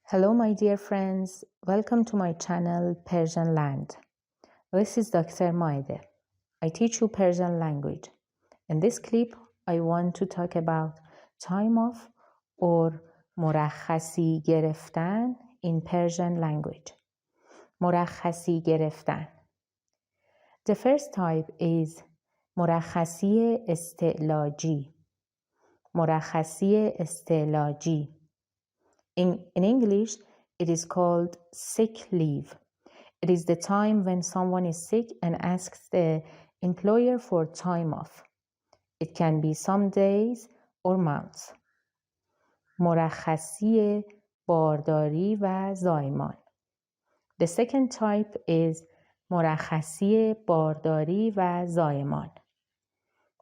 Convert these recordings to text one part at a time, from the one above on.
Hello my dear friends, welcome to my channel Persian Land. This is Dr. Maide. I teach you Persian language. In this clip, I want to talk about time off or مرخصی گرفتن in Persian language. مرخصی گرفتن. The first type is مرخصی استعلاجی. مرخصی استعلاجی. In English, it is called sick leave. It is the time when someone is sick and asks the employer for time off. It can be some days or months. مرخصی بارداری و زایمان. The second type is مرخصی بارداری و زایمان.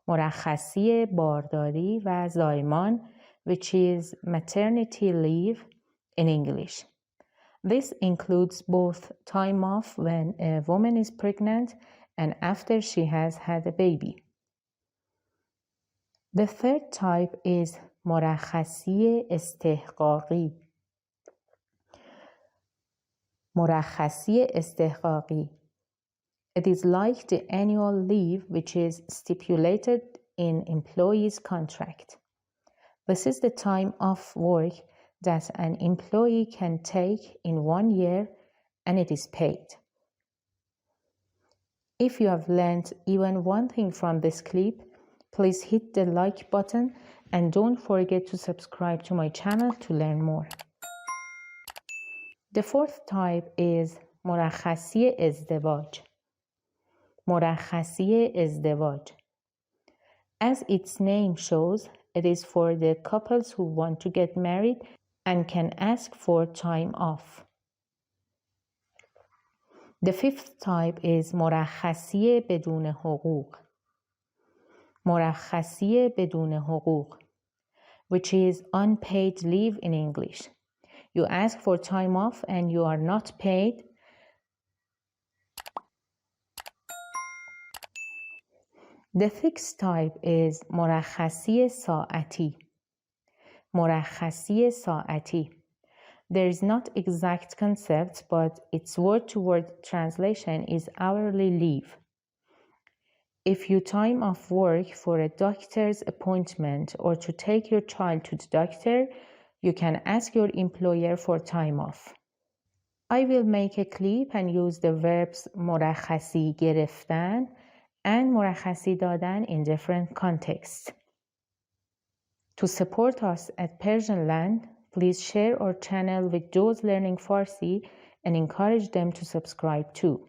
مرخصی بارداری و زایمان, which is maternity leave in English. This includes both time off when a woman is pregnant and after she has had a baby. The third type is مرخصی استحقاقی. مرخصی استحقاقی. It is like the annual leave which is stipulated in employee's contract. This is the time off work that an employee can take in 1 year and it is paid. If you have learned even one thing from this clip, please hit the like button and don't forget to subscribe to my channel to learn more. The fourth type is مرخصی ازدواج. مرخصی ازدواج. As its name shows, it is for the couples who want to get married and can ask for time off. The fifth type is مرخصی بدون حقوق. مرخصی بدون حقوق, which is unpaid leave in English. You ask for time off and you are not paid. The sixth type is مرخصی ساعتی. مرخصی ساعتی. There is not exact concept, but its word-to-word translation is hourly leave. If you time off work for a doctor's appointment or to take your child to the doctor, you can ask your employer for time off. I will make a clip and use the verbs مرخصی گرفتن and مرخصی دادن in different contexts. To support us at Persian Land, please share our channel with those learning Farsi and encourage them to subscribe too.